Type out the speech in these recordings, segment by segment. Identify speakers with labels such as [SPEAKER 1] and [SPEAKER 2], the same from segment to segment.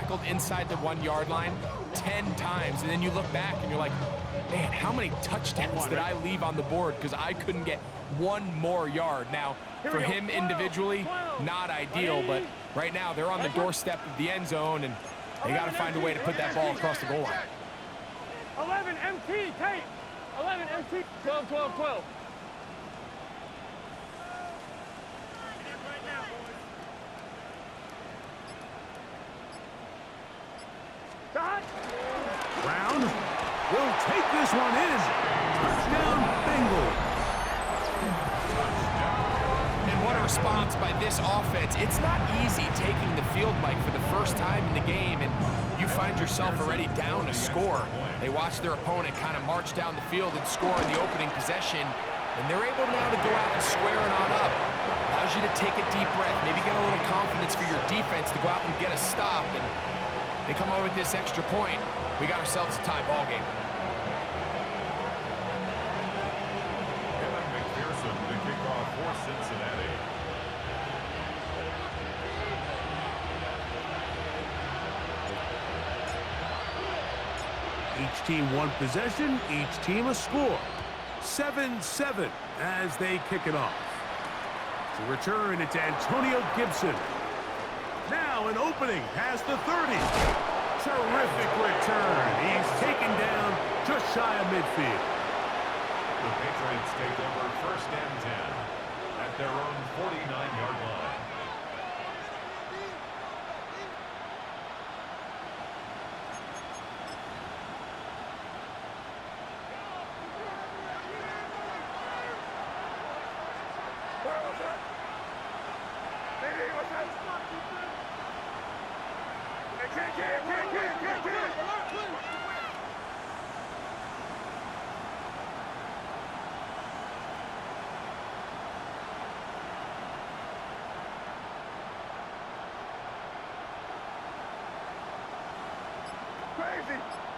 [SPEAKER 1] tackled inside the 1 yard line 10 times, and then you look back and you're like, man, how many touchdowns did I leave on the board because I couldn't get one more yard? Now, for him individually, not ideal, but right now they're on the doorstep of the end zone, and they got to find a way to put that ball across the goal line.
[SPEAKER 2] 11 MT, tape. 11 MT. 12, 12, 12.
[SPEAKER 3] Brown will take this one in. Touchdown, Bengals.
[SPEAKER 1] And what a response by this offense. It's not easy taking the field, Mike, for the first time in the game, and you find yourself already down a score. They watch their opponent kind of march down the field and score in the opening possession, and they're able now to go out and square it on up. Allows you to take a deep breath, maybe get a little confidence for your defense to go out and get a stop, and they come over with this extra point. We got ourselves a tie ball game.
[SPEAKER 4] McPherson to kick off for Cincinnati.
[SPEAKER 3] Each team one possession, each team a score. 7-7 as they kick it off. To return, it's Antonio Gibson. Now an opening past the 30. Terrific return. He's taken down just shy of midfield.
[SPEAKER 4] The Patriots take over 1st and 10 at their own 49-yard line.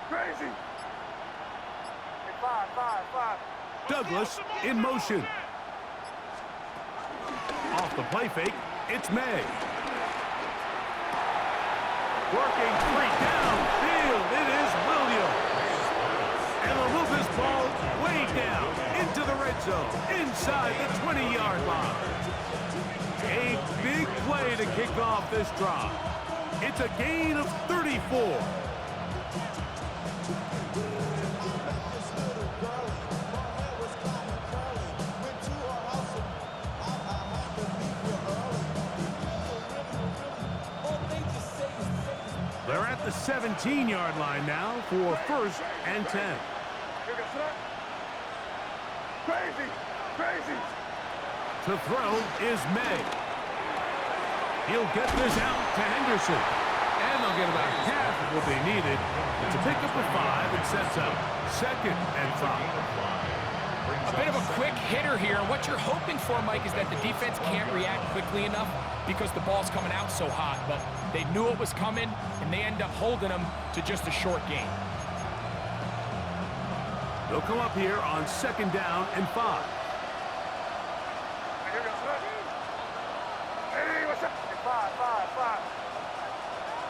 [SPEAKER 2] Crazy. 5.
[SPEAKER 3] Douglas in motion. Off the play fake, it's May. Working free downfield, it is Williams. And they'll move this ball way down into the red zone, inside the 20-yard line. A big play to kick off this drive. It's a gain of 34. They're at the 17-yard line now for 1st and 10.
[SPEAKER 2] Crazy.
[SPEAKER 3] To throw is May. He'll get this out to Henderson. And they'll get about half of what they needed to pick up the 5 and sets up 2nd and 5.
[SPEAKER 1] A bit of a quick hitter here. What you're hoping for, Mike, is that the defense can't react quickly enough because the ball's coming out so hot. But they knew it was coming, and they end up holding them to just a short gain.
[SPEAKER 3] They'll come up here on 2nd down and 5.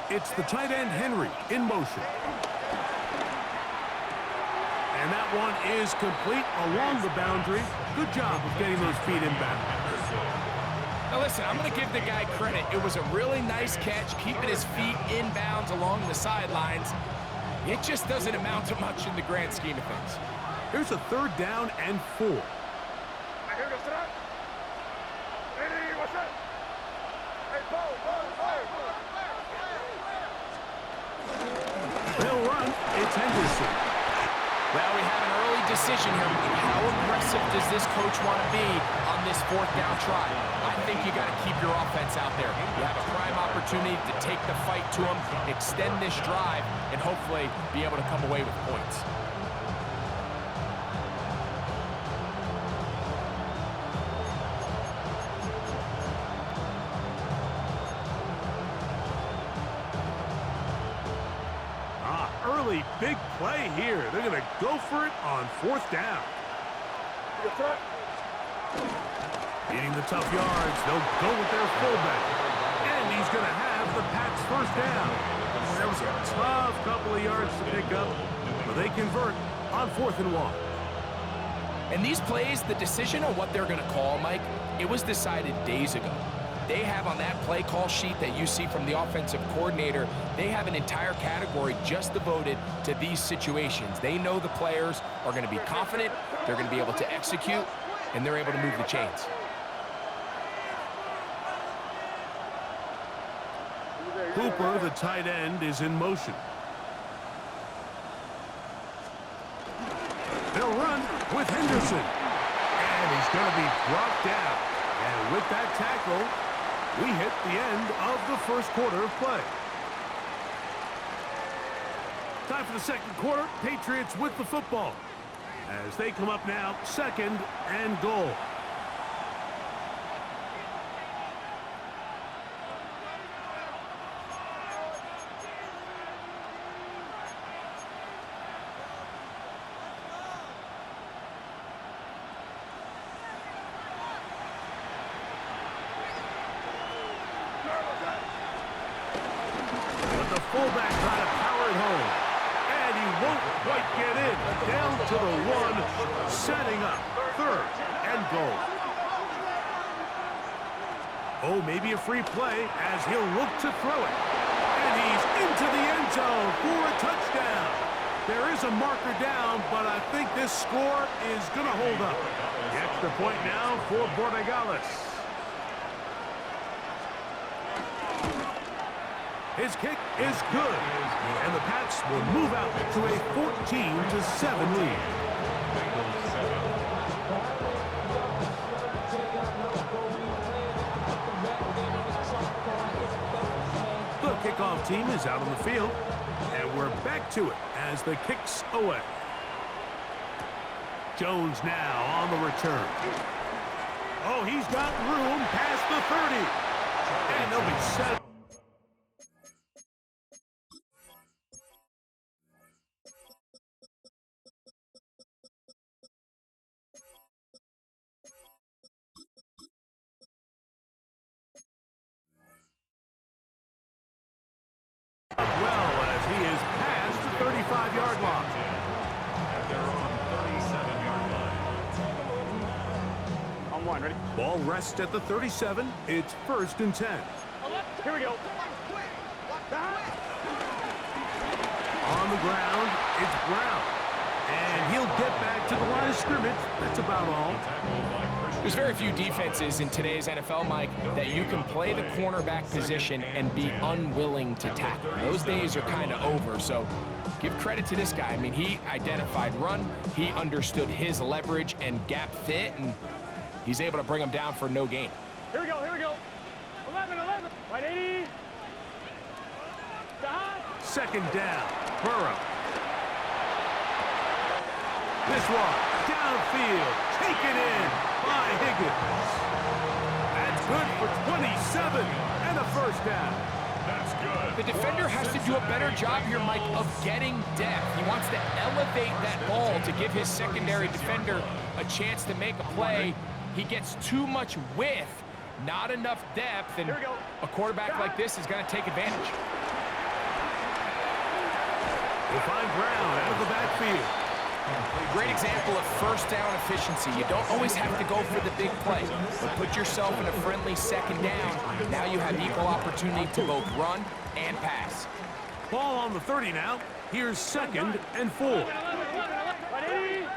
[SPEAKER 3] It's the tight end Henry in motion. And that one is complete along the boundary. Good job of getting those feet inbound.
[SPEAKER 1] Now listen, I'm going to give the guy credit. It was a really nice catch, keeping his feet inbounds along the sidelines. It just doesn't amount to much in the grand scheme of things.
[SPEAKER 3] Here's a 3rd down and 4. They'll run. It's Henderson.
[SPEAKER 1] Well, we have an early decision here. How aggressive does this coach want to be on this 4th down try? I think you got to keep your offense out there. You have a prime opportunity to take the fight to them, extend this drive, and hopefully be able to come away with points.
[SPEAKER 3] Early big play here. They're going to go for it on 4th down. Getting the tough yards, they'll go with their fullback. And he's going to have the Pats' 1st down. tough couple of yards to pick up, but they convert on 4th and 1.
[SPEAKER 1] And these plays, the decision on what they're going to call, Mike, it was decided days ago. They have on that play call sheet that you see from the offensive coordinator, they have an entire category just devoted to these situations. They know the players are going to be confident, they're going to be able to execute, and they're able to move the chains.
[SPEAKER 3] Hooper, the tight end, is in motion. They'll run with Henderson. And he's going to be brought down. And with that tackle, we hit the end of the first quarter of play. Time for the second quarter. Patriots with the football as they come up now, 2nd and goal. Fullback trying to power it home. And he won't quite get in. Down to the 1, setting up 3rd and goal. Oh, maybe a free play as he'll look to throw it. And he's into the end zone for a touchdown. There is a marker down, but I think this score is going to hold up. The extra point now for Borregales. His kick is good, and the Pats will move out to a 14-7 lead. The kickoff team is out on the field, and we're back to it as the kick's away. Jones now on the return. Oh, he's got room past the 30, and they'll be set. Well, as he is past the 35-yard line.
[SPEAKER 4] At their own 37-yard line.
[SPEAKER 2] On 1, ready?
[SPEAKER 3] Ball rests at the 37. It's 1st and 10.
[SPEAKER 2] Here we go.
[SPEAKER 3] On the ground, it's Brown. And he'll get back to the line of scrimmage. That's about all.
[SPEAKER 1] There's very few defenses in today's NFL, Mike, that you can play the cornerback position and be unwilling to tackle. Those days are kind of over, so give credit to this guy. I mean, he identified run, he understood his leverage and gap fit, and he's able to bring him down for no gain.
[SPEAKER 2] Here we go, here we go. 11, right 80.
[SPEAKER 3] Second down, Burrow. This one, downfield, taken in by Higgins. That's good for 27 and a first down.
[SPEAKER 4] That's good.
[SPEAKER 1] The defender has to do a better job here, Mike, of getting depth. He wants to elevate that ball to give his secondary defender a chance to make a play. He gets too much width, not enough depth, and a quarterback like this is going to take advantage.
[SPEAKER 3] We'll find Brown out of the backfield.
[SPEAKER 1] Great example of first down efficiency. You don't always have to go for the big play, but put yourself in a friendly second down. Now you have equal opportunity to both run and pass.
[SPEAKER 3] Ball on the 30 now. Here's 2nd and 4.
[SPEAKER 2] 11, ready?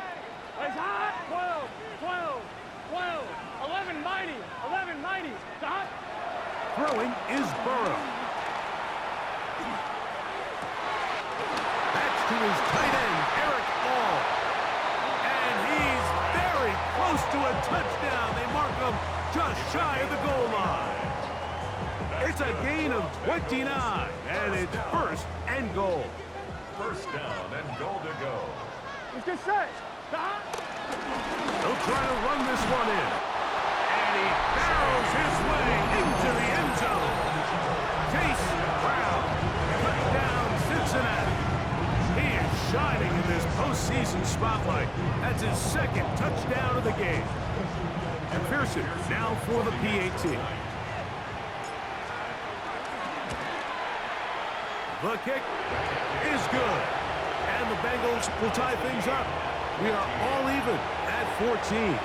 [SPEAKER 2] It's hot. 12, 12, 12. 11, mighty. 11, mighty. It's hot.
[SPEAKER 3] Throwing is Burrow. That's to his tight end, Eric All. And he's very close to a touchdown. They mark him just shy of the goal line. It's a gain of 29, and it's 1st and goal.
[SPEAKER 4] First down and goal to go.
[SPEAKER 2] It's good set.
[SPEAKER 3] They'll try to run this one in. And he barrels his way into the end zone. Chase Brown, touchdown Cincinnati. He is shining in this postseason spotlight. That's his 2nd touchdown of the game. And Pearson now for the PAT. The kick is good. And the Bengals will tie things up. We are all even at 14.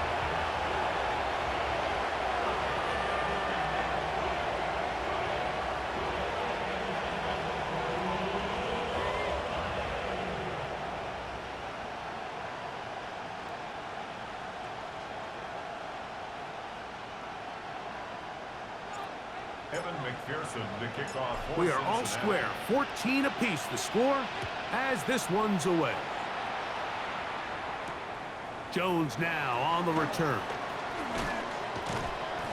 [SPEAKER 4] The kickoff for
[SPEAKER 3] we are all
[SPEAKER 4] Cincinnati.
[SPEAKER 3] square. 14 apiece the score as this one's away. Jones now on the return.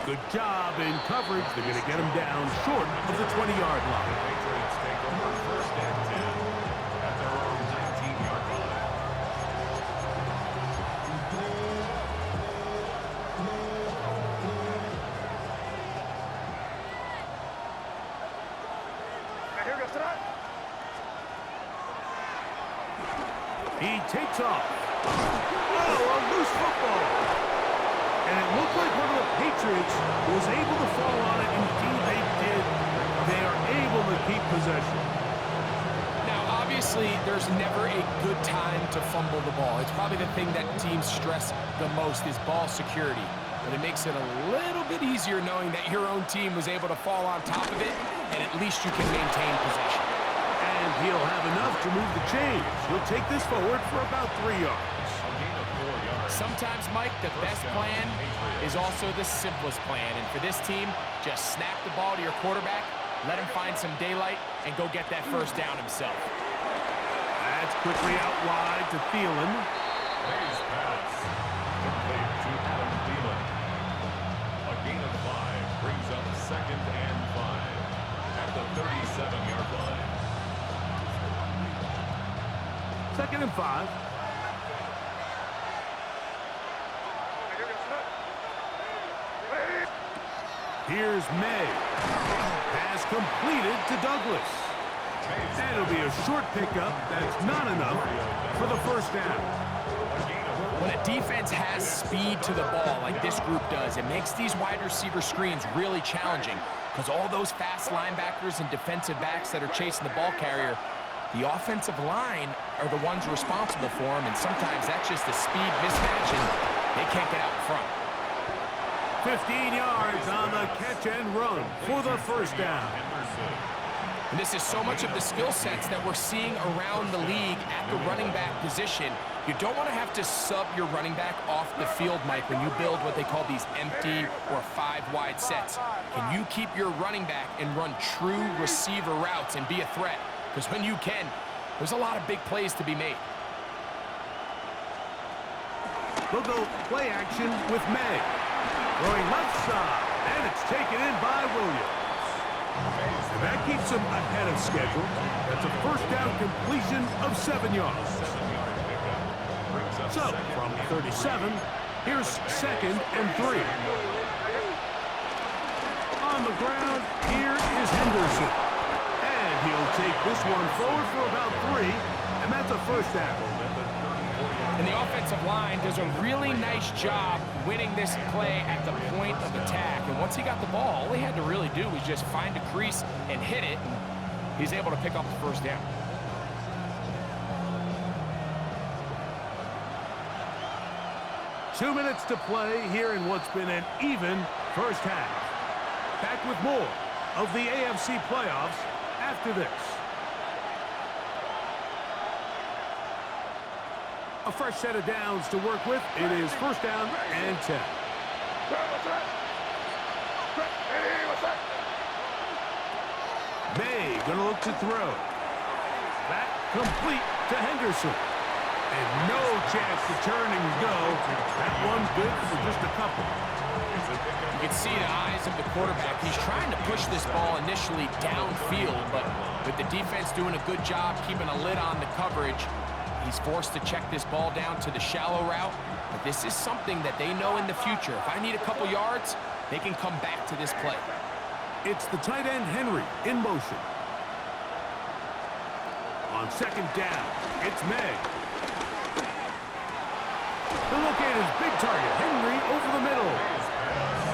[SPEAKER 3] Good job in coverage. They're going to get him down short of the 20-yard
[SPEAKER 4] The
[SPEAKER 3] line.
[SPEAKER 4] Patriots take over first and 10 at their own 19-yard line.
[SPEAKER 3] He takes off. Oh, a loose football. And it looked like one of the Patriots was able to fall on it. Indeed, they did. They are able to keep possession.
[SPEAKER 1] Now, obviously, there's never a good time to fumble the ball. It's probably the thing that teams stress the most is ball security. But it makes it a little bit easier knowing that your own team was able to fall on top of it, and at least you can maintain possession.
[SPEAKER 3] And he'll have enough to move the chains. He'll take this forward for about 3 yards.
[SPEAKER 4] A gain of 4 yards.
[SPEAKER 1] Sometimes, Mike, the best plan is also the simplest plan. And for this team, just snap the ball to your quarterback, let him find some daylight, and go get that first down himself.
[SPEAKER 3] That's quickly out wide to Thielen.
[SPEAKER 4] May's pass. Complete to Adam Thielen. A gain of 5 brings up second and 5 at the 37-yard line.
[SPEAKER 3] Second and 5. Here's May. Pass completed to Douglas. And it'll be a short pickup. That's not enough for the first down.
[SPEAKER 1] When a defense has speed to the ball like this group does, it makes these wide receiver screens really challenging because all those fast linebackers and defensive backs that are chasing the ball carrier, the offensive line are the ones responsible for them, and sometimes that's just a speed mismatch, and they can't get out in front.
[SPEAKER 3] 15 yards on the catch and run for the first down.
[SPEAKER 1] And this is so much of the skill sets that we're seeing around the league at the running back position. You don't want to have to sub your running back off the field, Mike, when you build what they call these empty or 5-wide sets. Can you keep your running back and run true receiver routes and be a threat? Because when you can, there's a lot of big plays to be made.
[SPEAKER 3] They'll go play action with May. Throwing left side, and it's taken in by Williams. And that keeps him ahead of schedule. That's a first down completion of 7 yards. So, from 37, here's second and 3. On the ground, here is Henderson. And he'll take this one forward for about 3, and that's a first down.
[SPEAKER 1] And the offensive line does a really nice job winning this play at the point of attack. And once he got the ball, all he had to really do was just find a crease and hit it, and he's able to pick up the first down.
[SPEAKER 3] Two minutes to play here in what's been an even first half. Back with more of the AFC playoffs after this. A fresh set of downs to work with. It is first down and 10. May gonna look to throw. Back complete to Henderson. And no chance to turn and go. That one good for just a couple.
[SPEAKER 1] You can see the eyes of the quarterback. He's trying to push this ball initially downfield, but with the defense doing a good job keeping a lid on the coverage, he's forced to check this ball down to the shallow route. But this is something that they know in the future. If I need a couple yards, they can come back to this play.
[SPEAKER 3] It's the tight end Henry in motion. On second down, it's May. The look at his big target, Henry over the middle.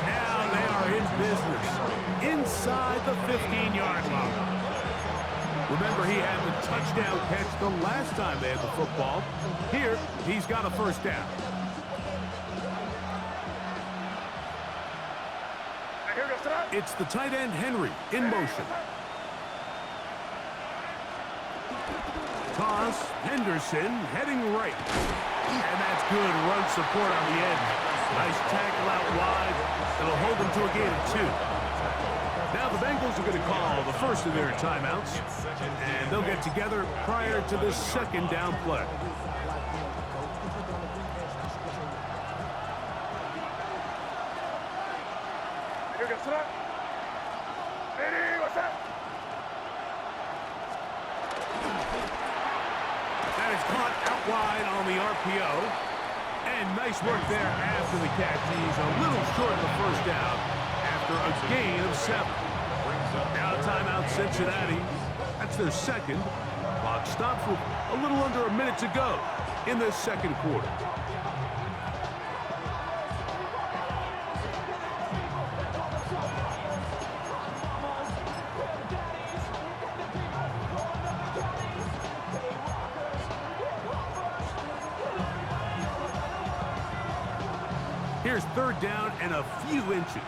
[SPEAKER 3] Now they are in business inside the 15-yard line. Remember, he had the touchdown catch the last time they had the football. Here, he's got a first down. It's the tight end, Henry, in motion. Toss, Henderson heading right. And that's good run support on the end. Nice tackle out wide. That'll hold them to a gain of 2. Now the Bengals are going to call the first of their timeouts, and they'll get together prior to this second down play. That is caught out wide on the RPO, and nice work there after the catch. He's a little short of the first down after a gain of 7. Now timeout Cincinnati. That's their second. Clock stops with a little under a minute to go in this second quarter. Here's third down and a few inches.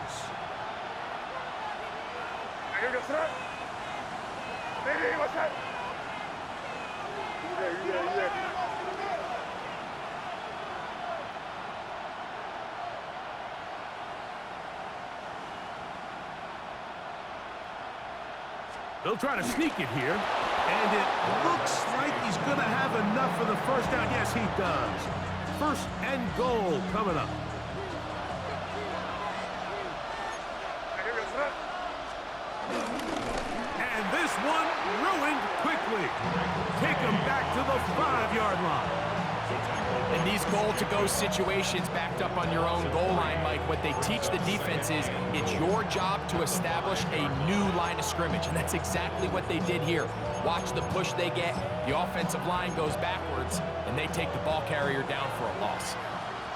[SPEAKER 3] They'll try to sneak it here, and it looks like he's going to have enough for the first down. Yes, he does. First and goal coming up. And this one ruined quickly. Take him back to the 5-yard line.
[SPEAKER 1] In these goal-to-go situations backed up on your own goal line, Mike, what they teach the defense is it's your job to establish a new line of scrimmage, and that's exactly what they did here. Watch the push they get. The offensive line goes backwards, and they take the ball carrier down for a loss.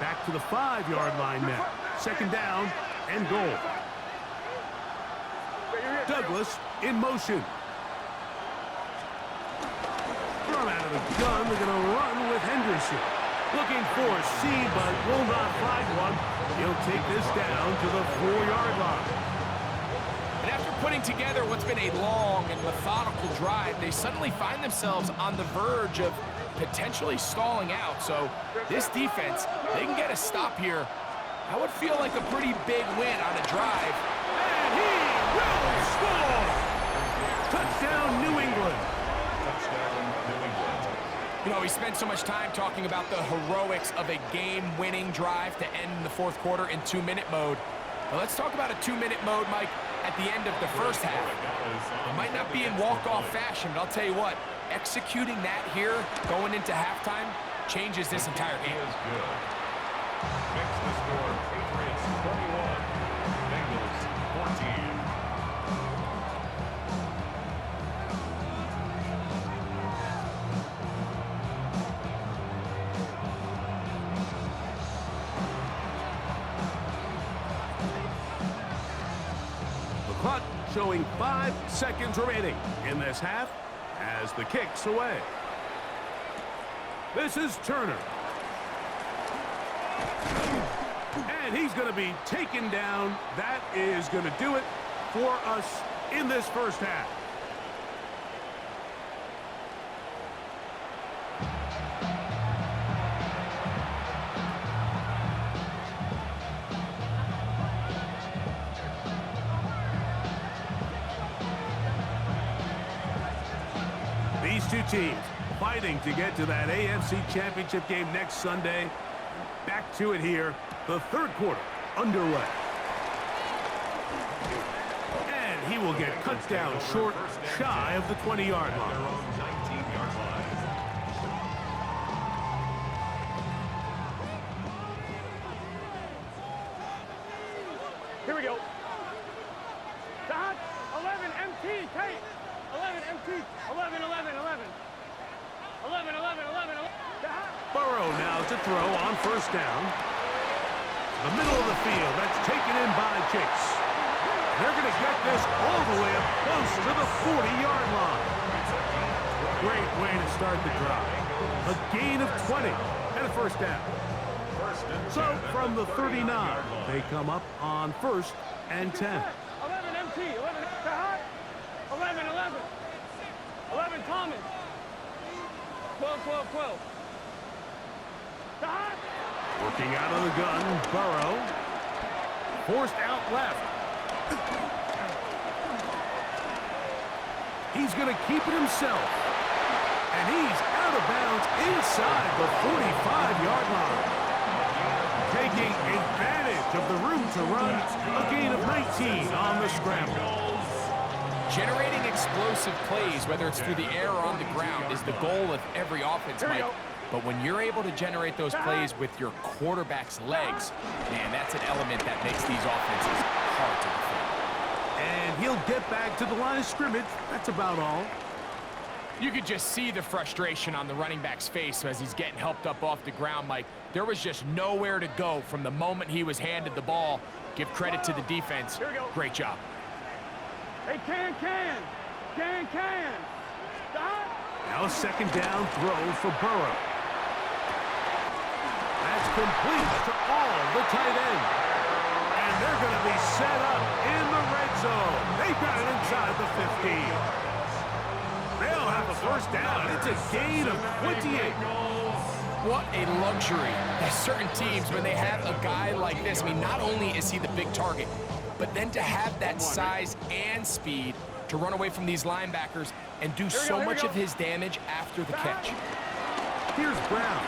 [SPEAKER 3] Back to the 5-yard line now. Second down and goal. Douglas in motion. Thrown out of the gun. They're going to run with Henderson. Looking for a C, but will not find one. He'll take this down to the 4-yard line.
[SPEAKER 1] And after putting together what's been a long and methodical drive, they suddenly find themselves on the verge of potentially stalling out. So this defense, they can get a stop here. That would feel like a pretty big win on a drive.
[SPEAKER 3] And he will score! Touchdown, New England.
[SPEAKER 1] You know, we spent so much time talking about the heroics of a game-winning drive to end the fourth quarter in 2-minute mode. Now let's talk about a 2-minute mode, Mike, at the end of the first half. It might not be in walk-off fashion, but I'll tell you what, executing that here, going into halftime, changes this entire game.
[SPEAKER 4] Makes the score Patriots 21, Bengals 14.
[SPEAKER 3] The clock showing 5 seconds remaining in this half as the kick's away. This is Turner. And he's going to be taken down. That is going to do it for us in this first half. These two teams fighting to get to that AFC Championship game next Sunday. Back to it here, the third quarter underway. And he will get cut down short, shy of the 20-yard line.
[SPEAKER 4] 19-yard line.
[SPEAKER 2] Here we go. Dot, 11 MT, Kate. 11 MT, 11, 11, 11. 11, 11, 11, 11.
[SPEAKER 3] Burrow now to throw on first down. The middle of the field, that's taken in by Chase. They're going to get this all the way up close to the 40-yard line. way to start the drive. A gain of 20 and a first down. So from the 39, they come up on 1st and 10.
[SPEAKER 2] 11 MT, 11 hot, 11, 11. 11 common. 12, 12, 12. Hot.
[SPEAKER 3] Working out of the gun, Burrow. Forced out left. He's going to keep it himself. And he's out of bounds inside the 45-yard line. Taking advantage of the room to run, a gain of 19 on the scramble.
[SPEAKER 1] Generating explosive plays, whether it's through the air or on the ground, is the goal of every offense, Mike. But when you're able to generate those plays with your quarterback's legs, man, that's an element that makes these offenses hard to defend.
[SPEAKER 3] And he'll get back to the line of scrimmage. That's about all.
[SPEAKER 1] You could just see the frustration on the running back's face as he's getting helped up off the ground, Mike. There was just nowhere to go from the moment he was handed the ball. Give credit to the defense. Great job.
[SPEAKER 2] Hey, can. Stop.
[SPEAKER 3] Now a second down throw for Burrow. That's complete to all the tight end. And they're going to be set up in the red zone. They've got it inside the 15. They'll have a first down. It's a gain of 28.
[SPEAKER 1] What a luxury. There's certain teams, when they have a guy like this, I mean, not only is he the big target, but then to have that size and speed to run away from these linebackers and do so much of his damage after the catch.
[SPEAKER 3] Here's Brown.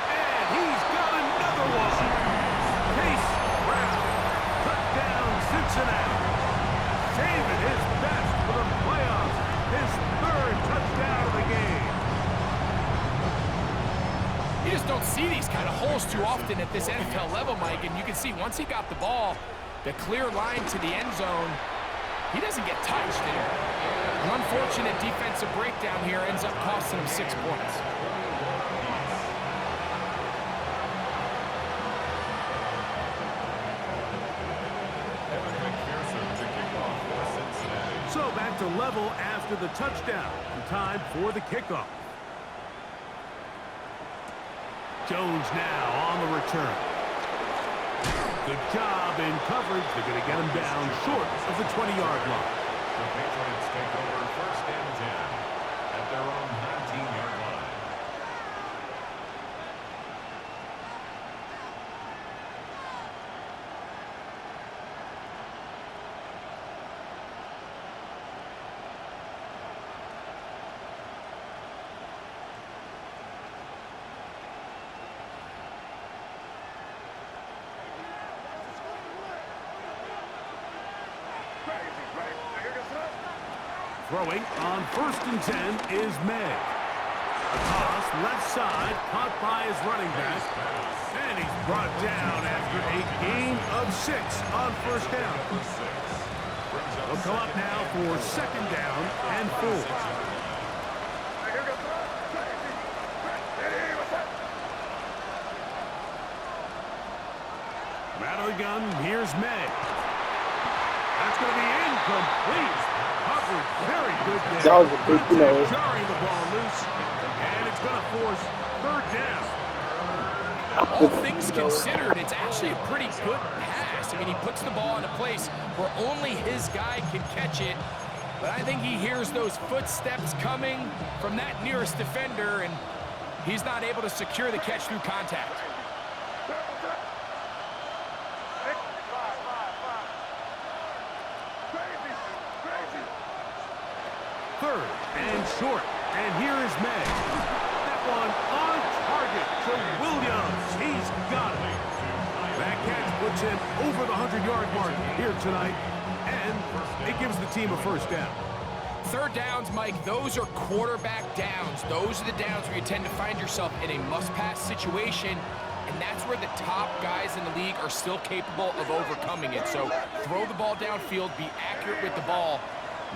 [SPEAKER 3] And he's got another one. Case Brown. Touchdown, Cincinnati. Saving his best for the playoffs. His 3rd touchdown of the game.
[SPEAKER 1] You just don't see these kind of holes too often at this NFL level, Mike, and you can see once he got the ball, the clear line to the end zone, he doesn't get touched. An unfortunate defensive breakdown here ends up costing him 6 points.
[SPEAKER 3] So back to level after the touchdown. And time for the kickoff. Jones now on the return. Good job in coverage. They're going to get him down short of the 20-yard line.
[SPEAKER 4] The Patriots take over 1st and 10 at their own 19-yard line.
[SPEAKER 3] Throwing on 1st and 10 is May. A toss left side, caught by his running back. And he's brought down after a gain of 6 on 1st down. They'll come up now for 2nd down and 4. From out of the gun, here's May. That's going to be incomplete. Coverage, very good there.
[SPEAKER 5] That was a big play.
[SPEAKER 3] Jarring the ball loose, and it's going to force 3rd down.
[SPEAKER 1] All things considered, it's actually a pretty good pass. I mean, he puts the ball in a place where only his guy can catch it. But I think he hears those footsteps coming from that nearest defender, and he's not able to secure the catch through contact.
[SPEAKER 3] 3rd and short, and here is May. That one on target to Williams. He's got it. That catch puts him over the 100-yard mark here tonight, and it gives the team a 1st down.
[SPEAKER 1] 3rd downs, Mike, those are quarterback downs. Those are the downs where you tend to find yourself in a must-pass situation, and that's where the top guys in the league are still capable of overcoming it. So throw the ball downfield, be accurate with the ball.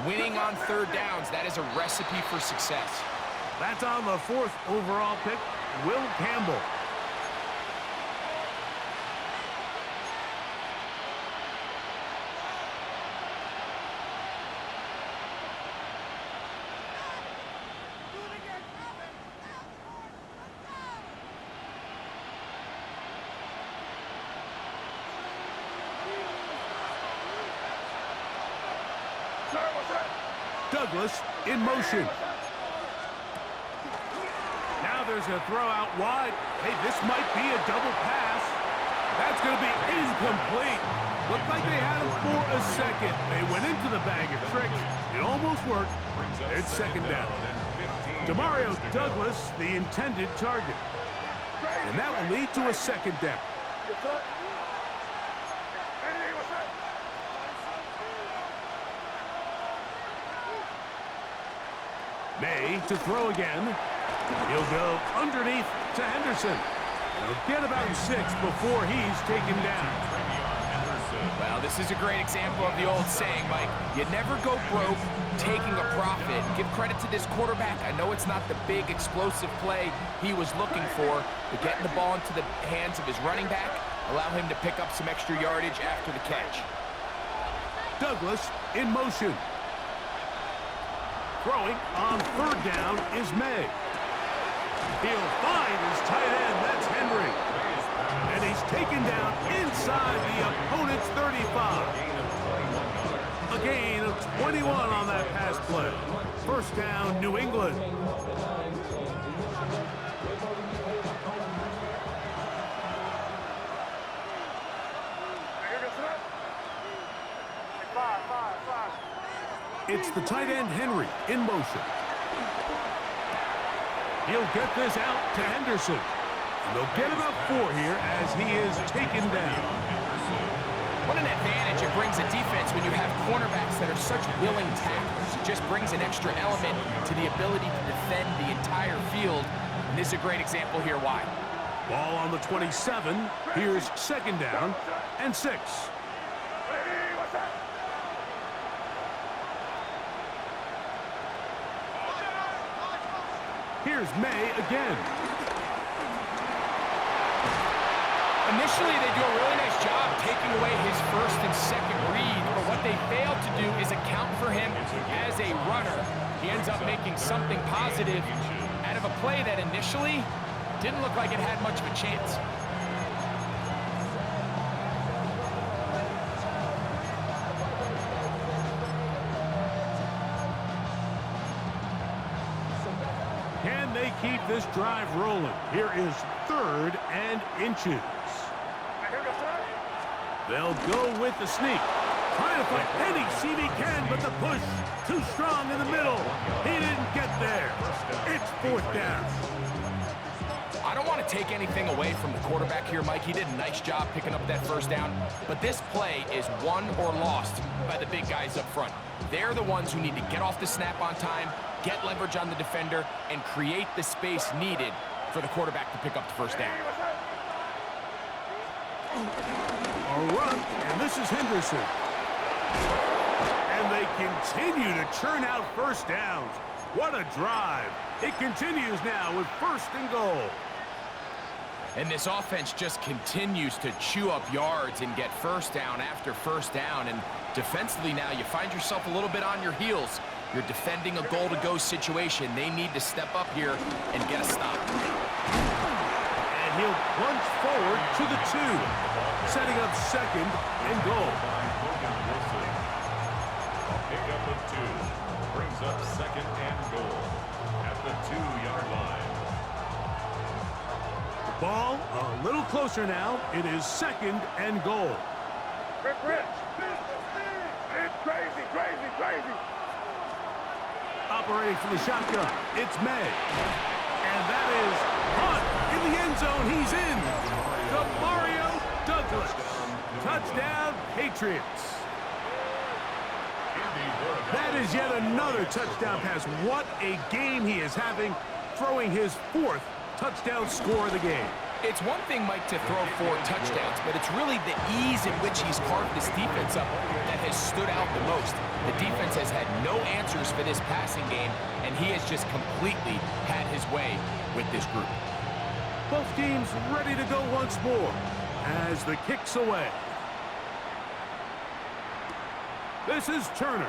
[SPEAKER 1] Winning on 3rd downs, that is a recipe for success.
[SPEAKER 3] That's on the 4th overall pick, Will Campbell. Douglas in motion. Now there's a throw out wide. Hey, this might be a double pass. That's going to be incomplete. Looked like they had him for a second. They went into the bag of tricks. It almost worked. It's second down. Demario Douglas, the intended target. And that will lead to a second down. May to throw again. He'll go underneath to Henderson. He'll get about 6 before he's taken down.
[SPEAKER 1] Well, this is a great example of the old saying, Mike. You never go broke taking a profit. Give credit to this quarterback. I know it's not the big explosive play he was looking for, but getting the ball into the hands of his running back, allow him to pick up some extra yardage after the catch.
[SPEAKER 3] Douglas in motion. Throwing on third down is May. He'll find his tight end. That's Henry. And he's taken down inside the opponent's 35. A gain of 21 on that pass play. First down, New England. It's the tight end, Henry, in motion. He'll get this out to Henderson. And they'll get about 4 here as he is taken down.
[SPEAKER 1] What an advantage it brings a defense when you have cornerbacks that are such willing tacklers. It just brings an extra element to the ability to defend the entire field. And this is a great example here why.
[SPEAKER 3] Ball on the 27. Here's second down and 6. Here's May again.
[SPEAKER 1] Initially, they do a really nice job taking away his first and second read, but what they fail to do is account for him as a runner. He ends up making something positive out of a play that initially didn't look like it had much of a chance.
[SPEAKER 3] Can they keep this drive rolling? Here is 3rd and inches. They'll go with the sneak. Trying to find any seam he can, but the push too strong in the middle. He didn't get there. It's 4th down.
[SPEAKER 1] I don't want to take anything away from the quarterback here, Mike. He did a nice job picking up that first down, but this play is won or lost by the big guys up front. They're the ones who need to get off the snap on time, get leverage on the defender, and create the space needed for the quarterback to pick up the first down.
[SPEAKER 3] A run, and this is Henderson. And they continue to churn out first downs. What a drive. It continues now with 1st and goal.
[SPEAKER 1] And this offense just continues to chew up yards and get first down after first down. And defensively now, you find yourself a little bit on your heels. You're defending a goal-to-go situation. They need to step up here and get a stop.
[SPEAKER 3] And he'll plunge forward to the 2, setting up 2nd and goal.
[SPEAKER 4] A pickup of 2 brings up 2nd and goal at the 2-yard line.
[SPEAKER 3] The ball a little closer now. It is 2nd and goal.
[SPEAKER 2] Rich. It's crazy, crazy, crazy.
[SPEAKER 3] Operating from the shotgun, it's May. And that is punt in the end zone. He's in. Demario Douglas. Touchdown, Patriots. That is yet another touchdown pass. What a game he is having, throwing his 4th touchdown score of the game.
[SPEAKER 1] It's one thing, Mike, to throw 4 touchdowns, but it's really the ease in which he's carved this defense up that has stood out the most. The defense has had no answers for this passing game, and he has just completely had his way with this group.
[SPEAKER 3] Both teams ready to go once more as the kick's away. This is Turner.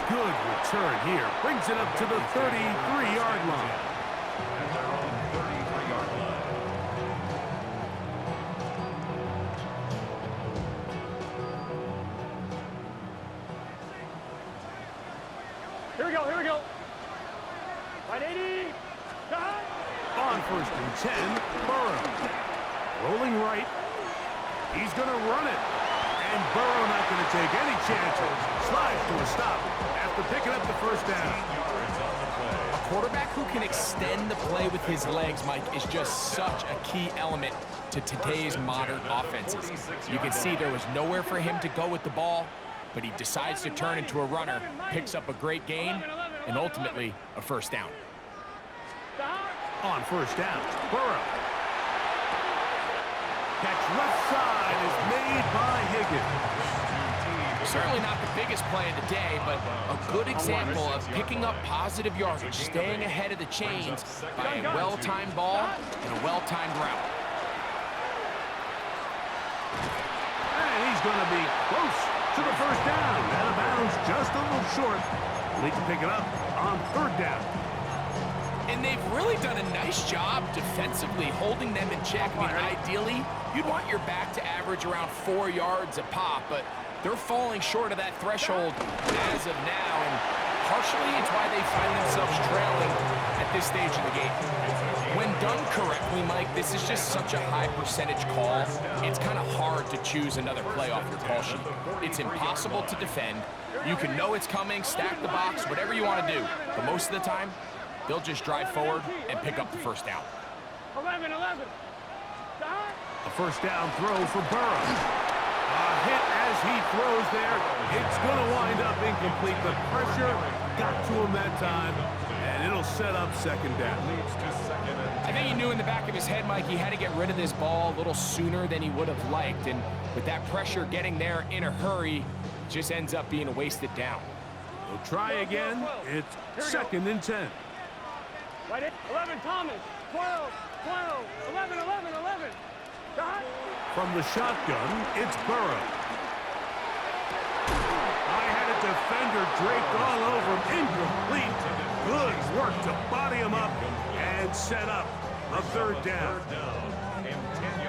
[SPEAKER 3] Good return here. Brings it up to the 33-yard line.
[SPEAKER 4] At their own 33-yard line.
[SPEAKER 2] Here we go, here we go. Right 80.
[SPEAKER 3] On first and 10, Burrow. Rolling right. He's going to run it. And Burrow not going to take any chances. Slides to a stop after picking up the first down.
[SPEAKER 1] A quarterback who can extend the play with his legs, Mike, is just such a key element to today's modern offenses. You can see there was nowhere for him to go with the ball, but he decides to turn into a runner, picks up a great gain, and ultimately a first down.
[SPEAKER 3] On first down, Burrow. Catch left side is made by Higgins.
[SPEAKER 1] Certainly not the biggest play of the day, but a good example of picking up positive yardage, staying ahead of the chains by a well-timed ball and a well-timed route.
[SPEAKER 3] And he's going to be close to the first down. Out of bounds, just a little short. They can pick it up on third down.
[SPEAKER 1] And they've really done a nice job defensively holding them in check. I mean, ideally, you'd want your back to average around 4 yards a pop, but they're falling short of that threshold as of now, and partially it's why they find themselves trailing at this stage of the game. When done correctly, Mike, this is just such a high percentage call. It's kind of hard to choose another play off your call sheet. It's impossible to defend. You can know it's coming, stack the box, whatever you want to do, but most of the time, they'll just drive forward and pick up the first down.
[SPEAKER 2] 11.
[SPEAKER 3] A first down throw for Burrow. A hit as he throws there. It's going to wind up incomplete. The pressure got to him that time, and it'll set up second down.
[SPEAKER 1] I think he knew in the back of his head, Mike, he had to get rid of this ball a little sooner than he would have liked, and with that pressure getting there in a hurry, it just ends up being a wasted down.
[SPEAKER 3] We'll try again. It's second and 10.
[SPEAKER 2] Right 11, Thomas. 12. 11.
[SPEAKER 3] From the shotgun, it's Burrow. I had a defender draped all over him. Incomplete. Good work to body him up and set up a third down.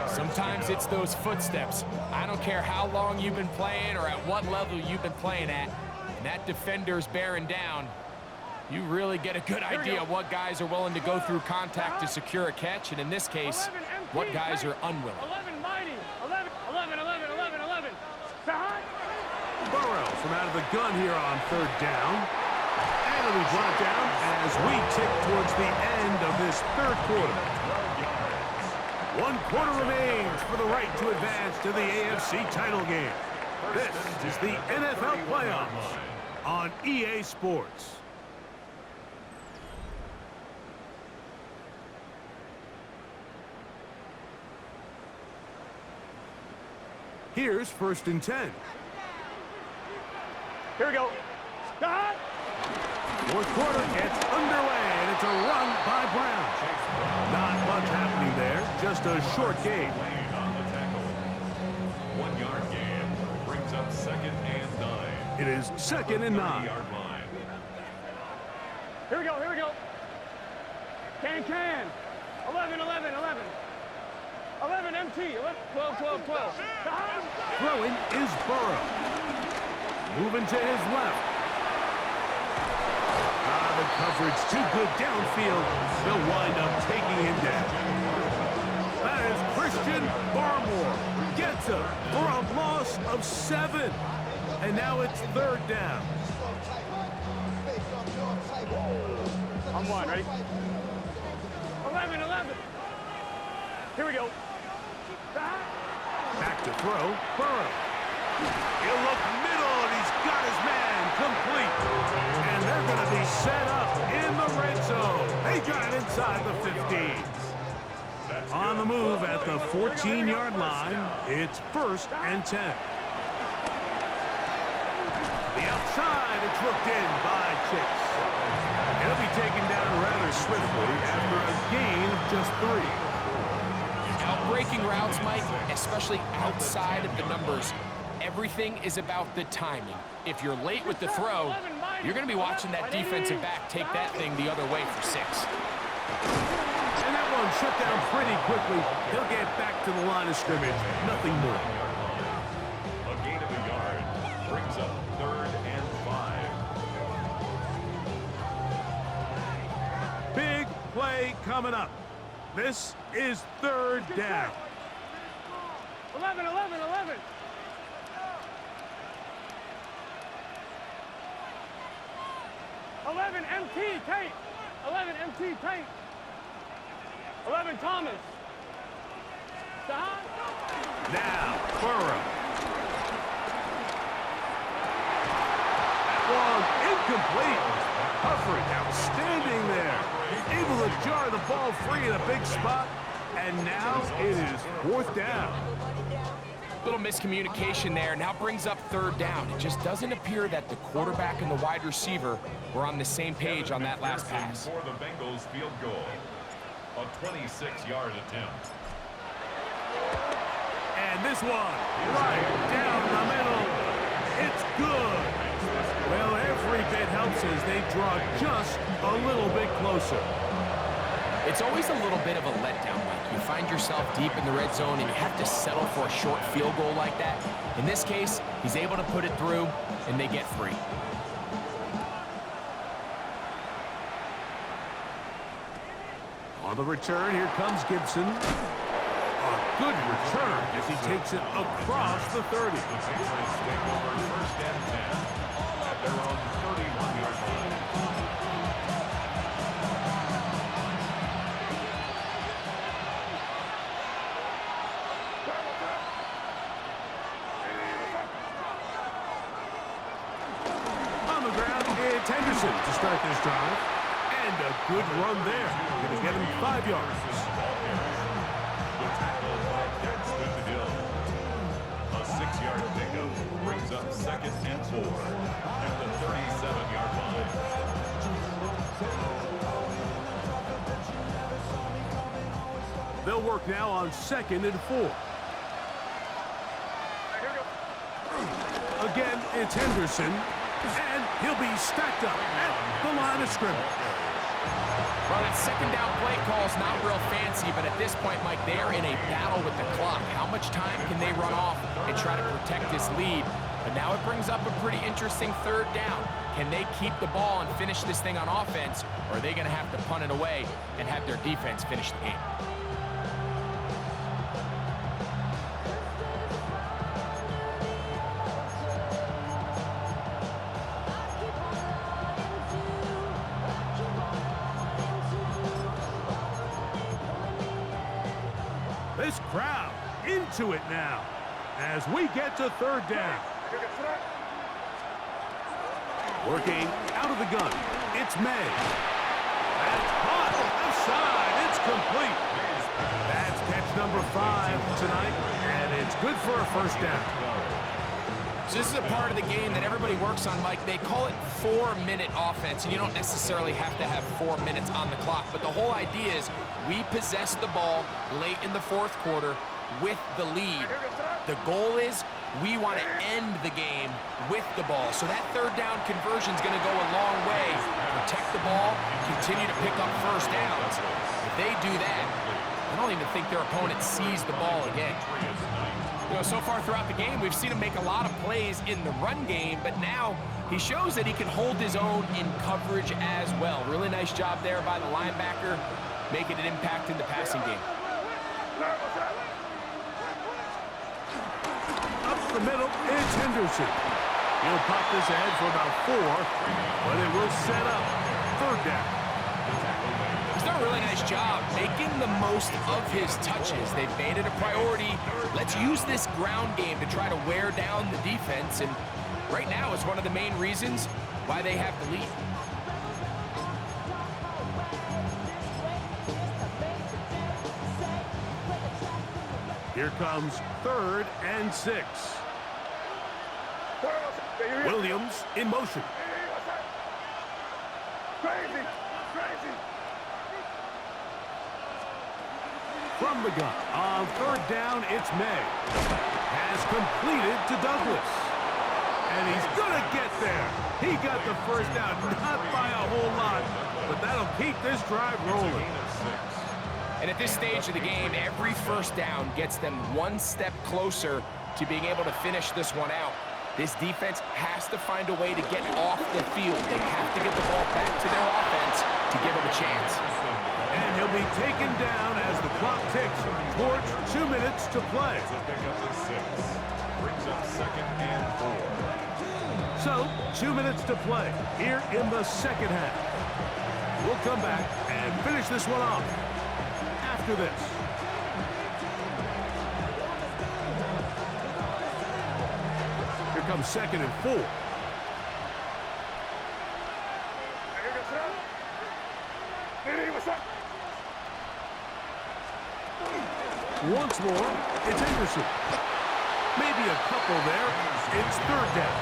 [SPEAKER 1] Sometimes it's those footsteps. I don't care how long you've been playing or at what level you've been playing at, and that defender's bearing down. You really get a good idea of what guys are willing to go through contact to secure a catch, and in this case, what guys are unwilling.
[SPEAKER 2] 11, mighty. 11.
[SPEAKER 3] Burrow from out of the gun here on third down. And it'll be brought down as we tick towards the end of this third quarter. 1 quarter remains for the right to advance to the AFC title game. This is the NFL playoffs on EA Sports. Here's first and 10.
[SPEAKER 2] Here we go.
[SPEAKER 3] Fourth quarter gets underway, and it's a run by Brown. Not much happening there, just a short gain.
[SPEAKER 4] On the tackle. 1 yard gain brings up second and 9.
[SPEAKER 3] It is second and 9.
[SPEAKER 4] 30-yard line.
[SPEAKER 2] Here we go. Can. 11. 11 MT. 12.
[SPEAKER 3] Throwing is Burrow. Moving to his left. The coverage too good downfield. They'll wind up taking him down. That is Christian Barmore. Gets him for a loss of 7. And now it's third down.
[SPEAKER 2] I'm one, ready? 11. Here we go.
[SPEAKER 3] Back to throw, Burrow. He'll look middle, and he's got his man complete. And they're going to be set up in the red zone. They got it inside the 15. On the move at the 14-yard line, it's first and 10. The outside, it's looked in by Chase. It'll be taken down rather swiftly after a gain of just 3.
[SPEAKER 1] Breaking routes, Mike, especially outside of the numbers, everything is about the timing. If you're late with the throw, you're going to be watching that defensive back take that thing the other way for 6.
[SPEAKER 3] And that one shut down pretty quickly. He'll get back to the line of scrimmage. Nothing more.
[SPEAKER 4] A gain of a yard brings up third and 5.
[SPEAKER 3] play coming up. This is third down.
[SPEAKER 2] 11, 11, 11. 11 MT Tate. 11 MT Tate. 11 Thomas.
[SPEAKER 3] Now, Burrow. That one incomplete. Humphrey outstanding there. Able to jar the ball free in a big spot. And now it is fourth down.
[SPEAKER 1] Little miscommunication there. Now brings up third down. It just doesn't appear that the quarterback and the wide receiver were on the same page on that last pass.
[SPEAKER 4] For the Bengals field goal. A 26-yard attempt.
[SPEAKER 3] And this one, right down the middle. It's good. Well, every bit helps as they draw just a little bit closer.
[SPEAKER 1] It's always a little bit of a letdown, Mike. You find yourself deep in the red zone and you have to settle for a short field goal like that. In this case, he's able to put it through and they get free.
[SPEAKER 3] On the return, here comes Gibson. A good return as he takes it across the 30.
[SPEAKER 4] The Patriots take over first and 10 at their own 31-yard line.
[SPEAKER 3] On the ground, it's Henderson to start this drive. And a good run there. Going to get him 5 yards.
[SPEAKER 4] The tackle by Daxton Hill. A 6-yard pickup brings up second and 4 at the 37-yard line.
[SPEAKER 3] They'll work now on 2nd and 4. Again, it's Henderson. And he'll be stacked up at the line of scrimmage.
[SPEAKER 1] Well, that second down play call is not real fancy, but at this point, Mike, they are in a battle with the clock. How much time can they run off and try to protect this lead? But now it brings up a pretty interesting third down. Can they keep the ball and finish this thing on offense, or are they going to have to punt it away and have their defense finish the game?
[SPEAKER 3] This crowd into it now as we get to third down. Working out of the gun. It's May. That's caught. Outside. It's complete. That's catch number 5 tonight, and it's good for a first down.
[SPEAKER 1] So this is a part of the game that everybody works on, Mike. They call it 4-minute offense, and you don't necessarily have to have 4 minutes on the clock. But the whole idea is we possess the ball late in the fourth quarter with the lead. The goal is we want to end the game with the ball. So that third down conversion is going to go a long way. Protect the ball, continue to pick up first downs. If they do that, I don't even think their opponent sees the ball again. You know, so far throughout the game, we've seen him make a lot of plays in the run game, but now he shows that he can hold his own in coverage as well. Really nice job there by the linebacker, making an impact in the passing game.
[SPEAKER 3] Up the middle, it's Henderson. He'll pop this ahead for about 4, but it will set up third down.
[SPEAKER 1] He's done a really nice job making the most of his touches. They've made it a priority. Let's use this ground game to try to wear down the defense, and right now is one of the main reasons why they have the lead.
[SPEAKER 3] Here comes 3rd and 6. Williams in motion.
[SPEAKER 2] Crazy, crazy.
[SPEAKER 3] From the gun. On 3rd down, it's May. Has completed to Douglas. And he's going to get there. He got the first down, not by a whole lot, but that'll keep this drive rolling.
[SPEAKER 1] And at this stage of the game, every first down gets them one step closer to being able to finish this one out. This defense has to find a way to get off the field. They have to get the ball back to their offense to give them a chance.
[SPEAKER 3] And he'll be taken down as the clock ticks towards 2 minutes to play.
[SPEAKER 4] It's a pickup to 6. Brings up second and 4.
[SPEAKER 3] So, 2 minutes to play here in the second half. We'll come back and finish this one off after this. Here comes second and 4. Once more, it's Anderson. Maybe a couple there. It's third down.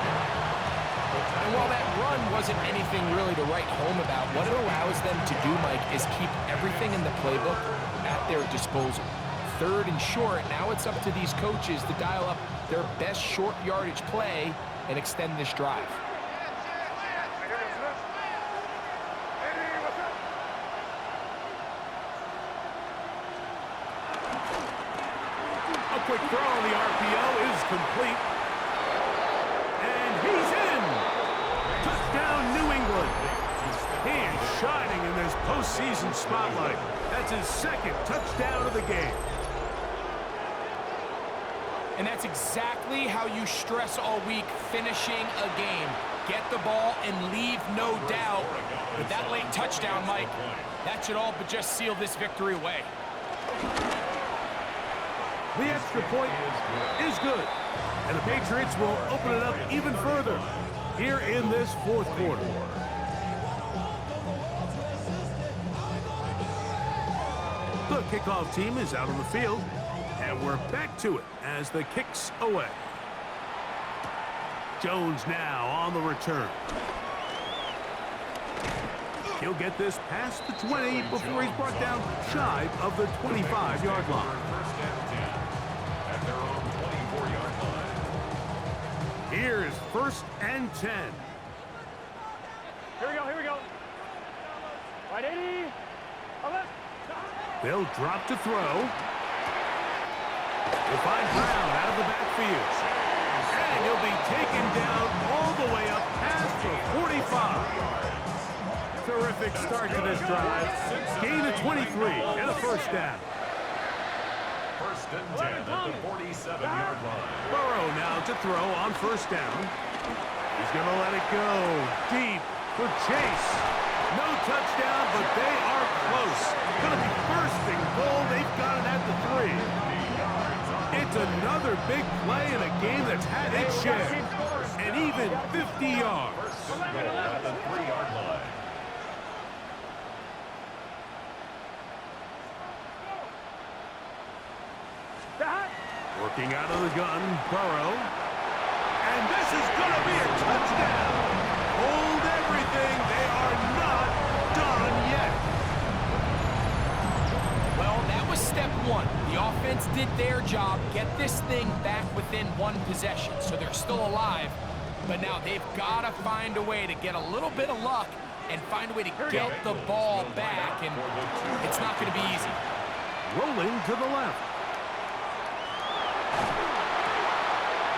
[SPEAKER 1] And while that run wasn't anything really to write home about, what it allows them to do, Mike, is keep everything in the playbook at their disposal. Third and short, now it's up to these coaches to dial up their best short yardage play and extend this drive.
[SPEAKER 3] A quick throw on the RPO is complete. And he's in. Touchdown, New England. He is shining in this postseason spotlight. That's his second touchdown of the game.
[SPEAKER 1] And that's exactly how you stress all week, finishing a game. Get the ball and leave no doubt. With that late touchdown, Mike, that should all but just seal this victory away.
[SPEAKER 3] The extra point is good. And the Patriots will open it up even further here in this fourth quarter. The kickoff team is out on the field, and we're back to it as the kick's away. Jones now on the return. He'll get this past the 20 before he's brought down shy of the 25-yard line.
[SPEAKER 4] First and 10 at their own 24-yard line.
[SPEAKER 3] Here's first and 10.
[SPEAKER 2] Here we go, here we go. Right 80.
[SPEAKER 3] They'll drop to throw. They'll find Brown out of the backfield. And he'll be taken down all the way up past the 45. Terrific start to this drive. Gain of 23 and a first down.
[SPEAKER 4] First and 10 at the 47-yard line.
[SPEAKER 3] Burrow now to throw on first down. He's going to let it go deep for Chase. No touchdown, but they are close. Going to be first and goal. They've got it at the 3. It's another big play in a game that's had its share. And even 50 yards.
[SPEAKER 4] First and goal at the 3-yard line.
[SPEAKER 3] Working out of the gun, Burrow. And this is going to be a touchdown. Hold everything. They are not done yet.
[SPEAKER 1] Well, that was step one. The offense did their job, get this thing back within one possession, so they're still alive. But now they've got to find a way to get a little bit of luck and find a way to get the ball back, and it's not going to be easy.
[SPEAKER 3] Rolling to the left.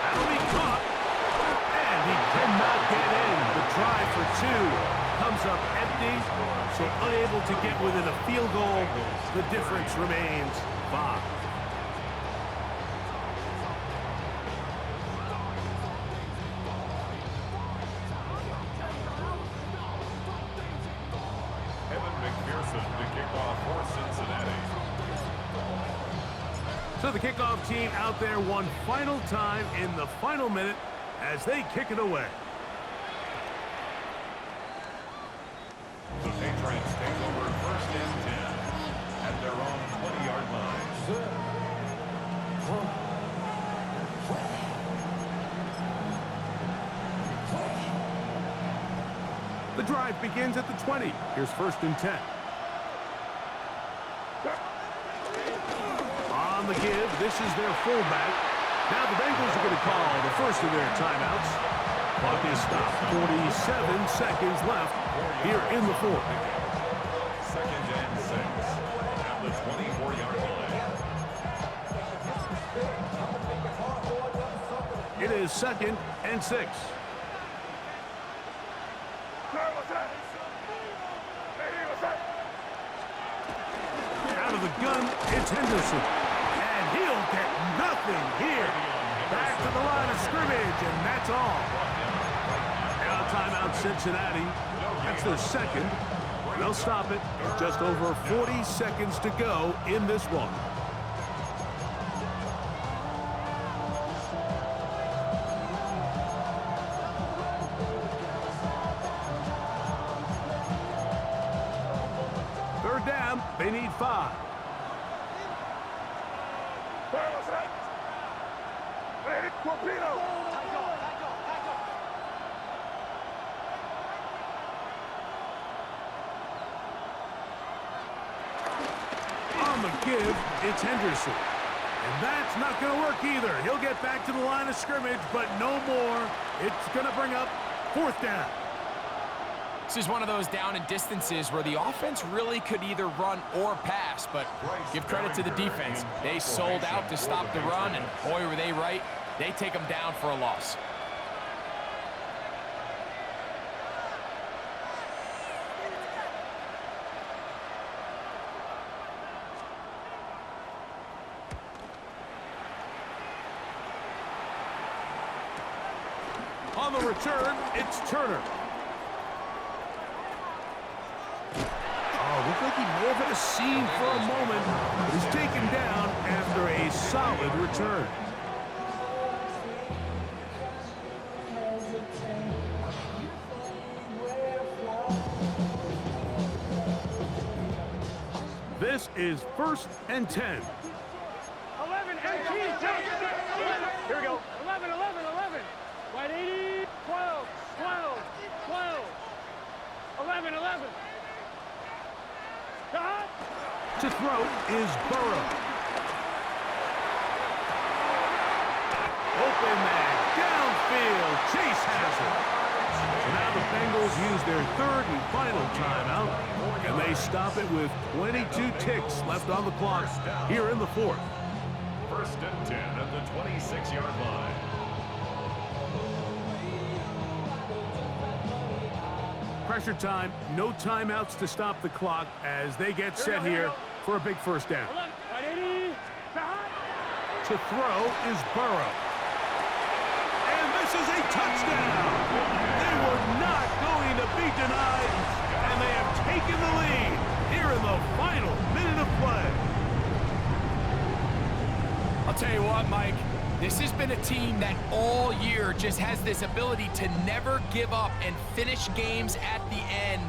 [SPEAKER 3] That'll be caught. And he cannot get in. The try for 2 comes up empty, so unable to get within a field goal. The difference remains 5. So the kickoff team out there one final time in the final minute as they kick it away.
[SPEAKER 4] The Patriots take over first and 10 at their own 20-yard line.
[SPEAKER 3] The drive begins at the 20. Here's first and 10. On the give, this is their fullback. Now the Bengals are going to call the first of their timeouts. Clock is stopped. 47 seconds left here in the fourth.
[SPEAKER 4] Second and 6 at the 24-yard line.
[SPEAKER 3] It is second and 6. It's Henderson. And he'll get nothing here. Back to the line of scrimmage, and that's all. Now timeout Cincinnati. That's their second. They'll stop it with just over 40 seconds to go in this one. Third down, they need 5. On the give, it's Henderson. And that's not going to work either. He'll get back to the line of scrimmage, but no more. It's going to bring up 4th down.
[SPEAKER 1] This is one of those down and distances where the offense really could either run or pass, but give credit to the defense. They sold out to stop the run, and boy, were they right. They take them down for a loss.
[SPEAKER 3] On the return, it's Turner. Looked like he may have hit a seam for a moment, but he's taken down after a solid return. This is 1st and 10.
[SPEAKER 2] 11 MT. Here we go. 11, 11, 11. Wide 80. 12, 12, 12. 11, 11.
[SPEAKER 3] To throw is Burrow. Open man, downfield, Chase has it. So now the Bengals use their 3rd and final timeout, and they stop it with 22 ticks left on the clock here in the 4th.
[SPEAKER 4] 1st and 10 at the 26-yard line.
[SPEAKER 3] Pressure time, no timeouts to stop the clock as they get set here for a big 1st down. To throw is Burrow. And this is a touchdown. They were not going to be denied, and they have taken the lead here in the final minute of play.
[SPEAKER 1] I'll tell you what, Mike, this has been a team that all year just has this ability to never give up and finish games at the end.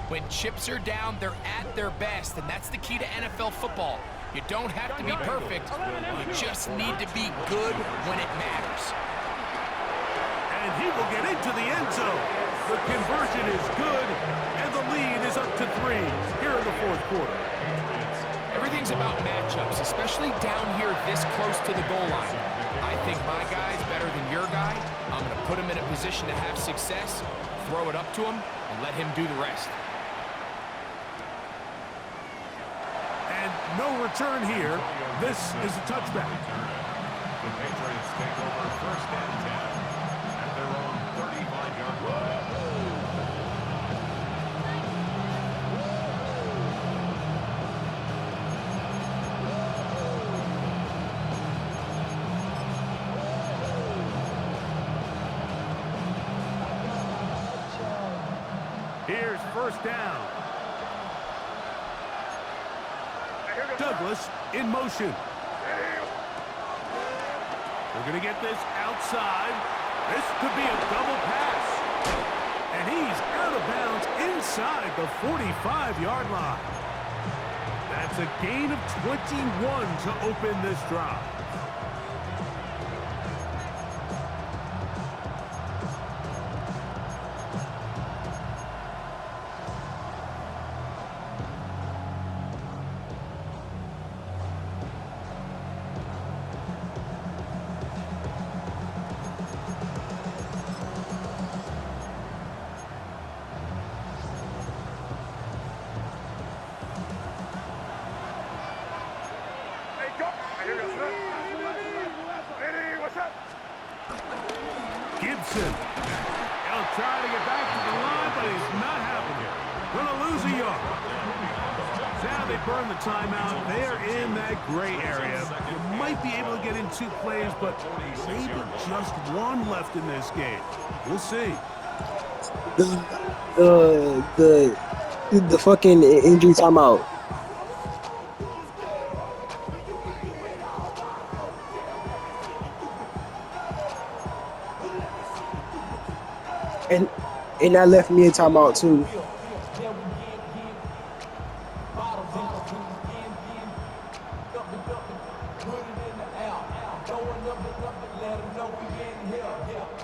[SPEAKER 1] When chips are down, they're at their best, and that's the key to NFL football. You don't have to be perfect. You just need to be good when it matters.
[SPEAKER 3] And he will get into the end zone. The conversion is good, and the lead is up to 3 here in the 4th quarter.
[SPEAKER 1] Everything's about matchups, especially down here this close to the goal line. I think my guy's better than your guy. I'm going to put him in a position to have success, throw it up to him, and let him do the rest.
[SPEAKER 3] And no return here. This is a touchback.
[SPEAKER 4] The Patriots take over 1st and 10 at their own 35-yard line.
[SPEAKER 3] Here's 1st down. Douglas in motion. We're going to get this outside. This could be a double pass. And he's out of bounds inside the 45-yard line. That's a gain of 21 to open this drive. Gibson. He'll try to get back to the line, but he's not having it. Gonna lose a yard. Now they burn the timeout. They're in that gray area. You might be able to get in 2 plays, but maybe just 1 left in this game. We'll see.
[SPEAKER 5] The fucking injury timeout. And that left me a timeout too.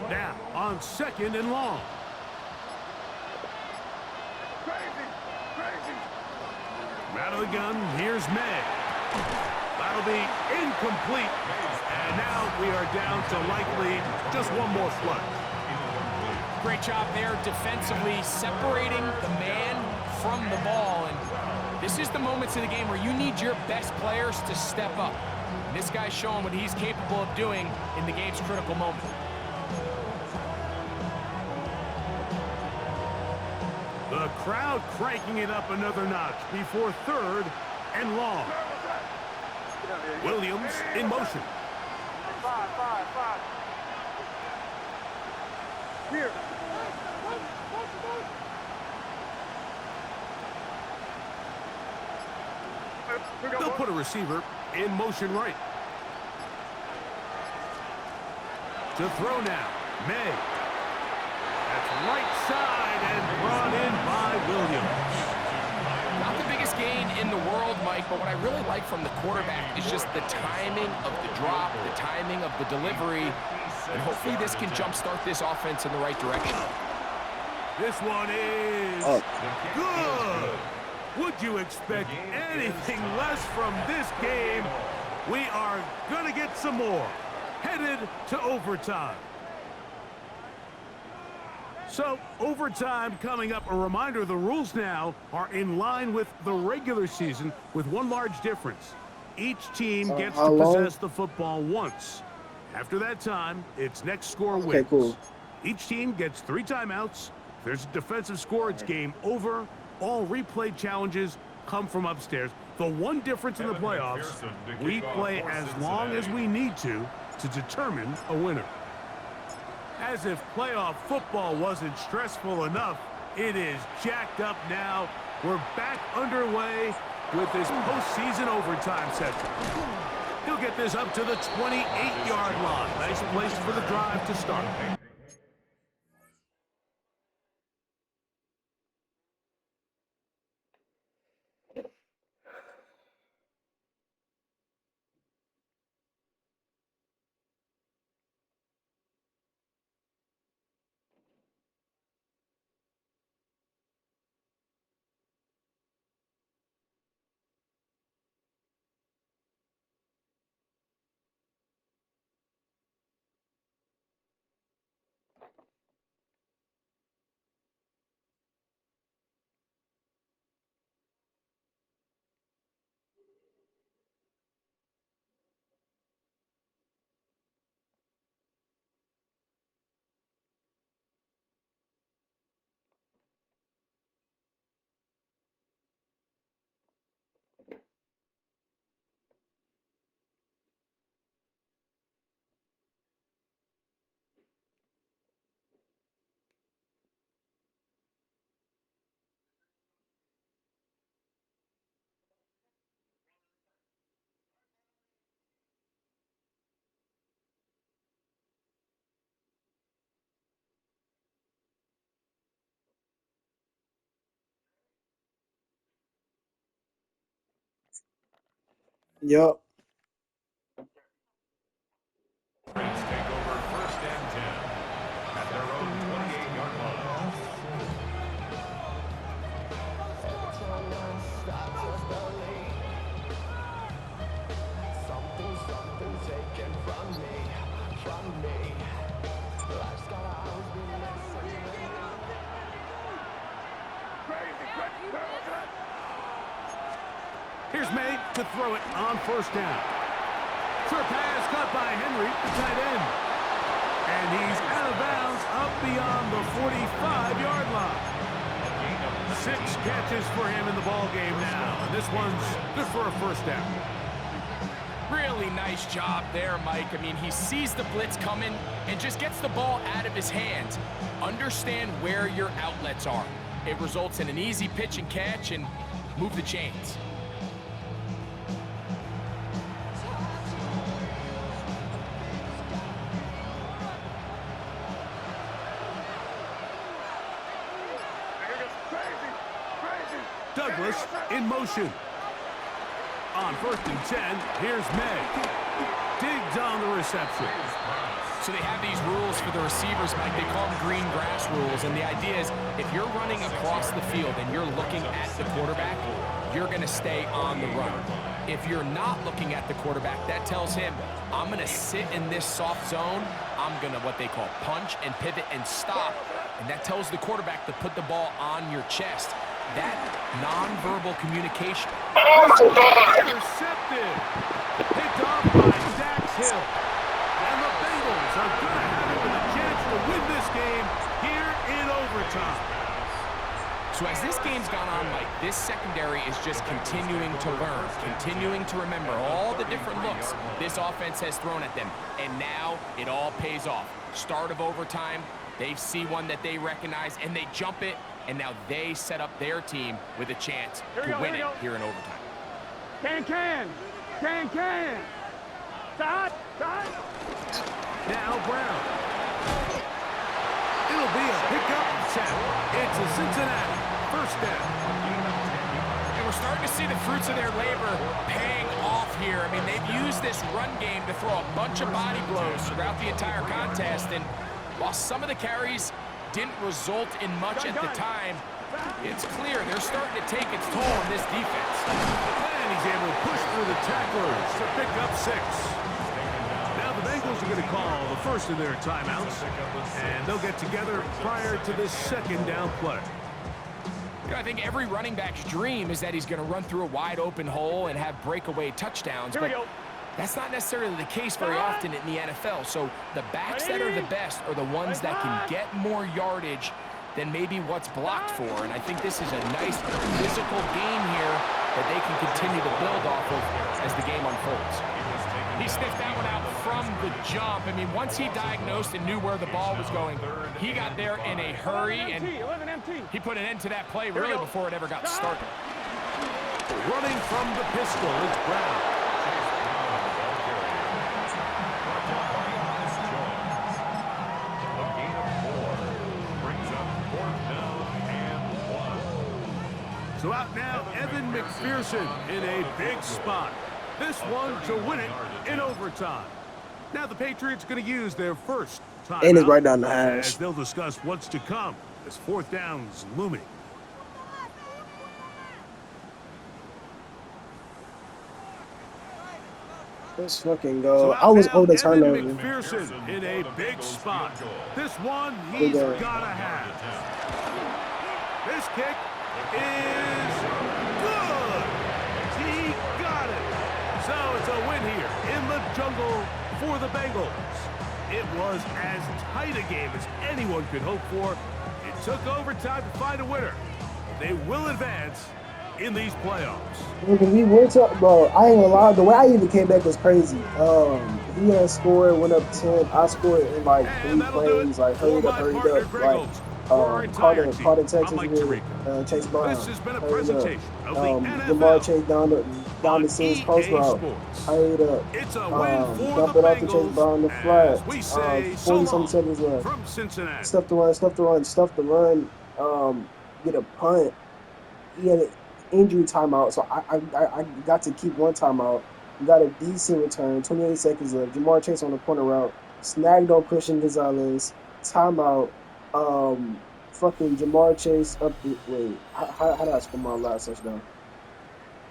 [SPEAKER 3] Now on 2nd and long. Out of the gun, here's May. That'll be incomplete. And now we are down to likely just 1 more play.
[SPEAKER 1] Great job there defensively, separating the man from the ball. And this is the moments of the game where you need your best players to step up. And this guy's showing what he's capable of doing in the game's critical moment.
[SPEAKER 3] The crowd cranking it up another notch before 3rd and long. Williams in motion.
[SPEAKER 2] Five. Here.
[SPEAKER 3] They'll put a receiver in motion right. To throw now, May. That's right side and brought in by Williams.
[SPEAKER 1] Not the biggest gain in the world, Mike, but what I really like from the quarterback is just the timing of the drop, the timing of the delivery, and hopefully this can jumpstart this offense in the right direction.
[SPEAKER 3] This one is good. Would you expect anything less from this game? We are going to get some more. Headed to overtime. So, overtime coming up. A reminder, the rules now are in line with the regular season with 1 large difference. Each team gets to possess the football once. After that time, it's next score wins.
[SPEAKER 5] Okay, cool.
[SPEAKER 3] Each team gets 3 timeouts. If there's a defensive score, it's game over. All replay challenges come from upstairs. The one difference in the playoffs, we play as long as we need to determine a winner. As if playoff football wasn't stressful enough, it is jacked up now. We're back underway with this postseason overtime session. He'll get this up to the 28-yard line. Nice place for the drive to start.
[SPEAKER 5] Yup.
[SPEAKER 4] Saints take over 1st and 10 at their own 28-yard line.
[SPEAKER 6] Something taken from me. Life's got always been missing.
[SPEAKER 3] Here's May to throw it on 1st down. Short pass caught by Henry, the tight end. And he's out of bounds up beyond the 45-yard line. 6 catches for him in the ball game now. And this one's good for a first down.
[SPEAKER 1] Really nice job there, Mike. I mean, he sees the blitz coming and just gets the ball out of his hands. Understand where your outlets are. It results in an easy pitch and catch and move the chains.
[SPEAKER 3] Douglas in motion. On 1st and 10, here's May. Digs on the reception.
[SPEAKER 1] So they have these rules for the receivers, Mike. They call them green grass rules. And the idea is if you're running across the field and you're looking at the quarterback, you're going to stay on the run. If you're not looking at the quarterback, that tells him, I'm going to sit in this soft zone. I'm going to what they call punch and pivot and stop. And that tells the quarterback to put the ball on your chest. That nonverbal communication.
[SPEAKER 3] Intercepted. Picked off by Dax Hill. And the Bengals are going to have it with a chance to win this game here in overtime.
[SPEAKER 1] So as this game's gone on, Mike, this secondary is just continuing to learn, continuing to remember all the different looks this offense has thrown at them. And now it all pays off. Start of overtime, they see one that they recognize, and they jump it. And now they set up their team with a chance to win it here in overtime.
[SPEAKER 2] Can. Side.
[SPEAKER 3] Now Brown. It'll be a pickup set. It's a Cincinnati first down.
[SPEAKER 1] And we're starting to see the fruits of their labor paying off here. I mean, they've used this run game to throw a bunch of body blows throughout the entire contest. And while some of the carries didn't result in much at the time, it's clear they're starting to take its toll on this defense.
[SPEAKER 3] And he's able to push through the tacklers to pick up 6. Now the Bengals are going to call the first of their timeouts, and they'll get together prior to this second down play.
[SPEAKER 1] You know, I think every running back's dream is that he's going to run through a wide open hole and have breakaway touchdowns.
[SPEAKER 2] Here we go.
[SPEAKER 1] That's not necessarily the case very often in the NFL. So the backs that are the best are the ones that can get more yardage than maybe what's blocked for. And I think this is a nice physical game here that they can continue to build off of as the game unfolds. He sniffed that one out from the jump. I mean, once he diagnosed and knew where the ball was going, he got there in a hurry, and he put an end to that play really before it ever got started.
[SPEAKER 3] Running from the pistol, it's Brown. So out now, Evan McPherson in a big spot. This one to win it in overtime. Now the Patriots going to use their first timeout.
[SPEAKER 5] And it's right down the hash.
[SPEAKER 3] As they'll discuss what's to come as 4th down's looming.
[SPEAKER 5] Let's fucking go.
[SPEAKER 3] So
[SPEAKER 5] I was
[SPEAKER 3] now,
[SPEAKER 5] on the
[SPEAKER 3] Evan
[SPEAKER 5] turnover.
[SPEAKER 3] McPherson in a big spot. This one he's got to have. This kick is good. He got it. So it's a win here in the jungle for the Bengals. It was as tight a game as anyone could hope for. It took overtime to find a winner. They will advance in these playoffs.
[SPEAKER 5] We went up, bro. I ain't gonna lie. The way I even came back was crazy. He had scored, went up 10. I scored in like 3 plays. Like hurried up. Like Carter Texas with Chase Brown.
[SPEAKER 3] This has been a presentation of the NFL.
[SPEAKER 5] Jamar Chase down the seams post route. Hurried up.
[SPEAKER 3] It's a win for
[SPEAKER 5] Dump
[SPEAKER 3] the
[SPEAKER 5] it off to Chase Brown in the flat.
[SPEAKER 3] we say
[SPEAKER 5] 40-something seconds left.
[SPEAKER 3] from Cincinnati.
[SPEAKER 5] Stuff to run. Get a punt. He had an injury timeout, so I got to keep one timeout. Got a decent return. 28 seconds left. Jamar Chase on the corner route. Snagged on Christian Gonzalez. Timeout. Fucking Jamar Chase up the wait. How did I score my last touchdown?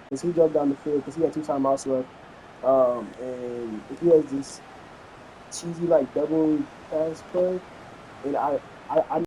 [SPEAKER 5] Because he jumped down the field because he had 2 timeouts left. And if he has this cheesy like double pass play, and I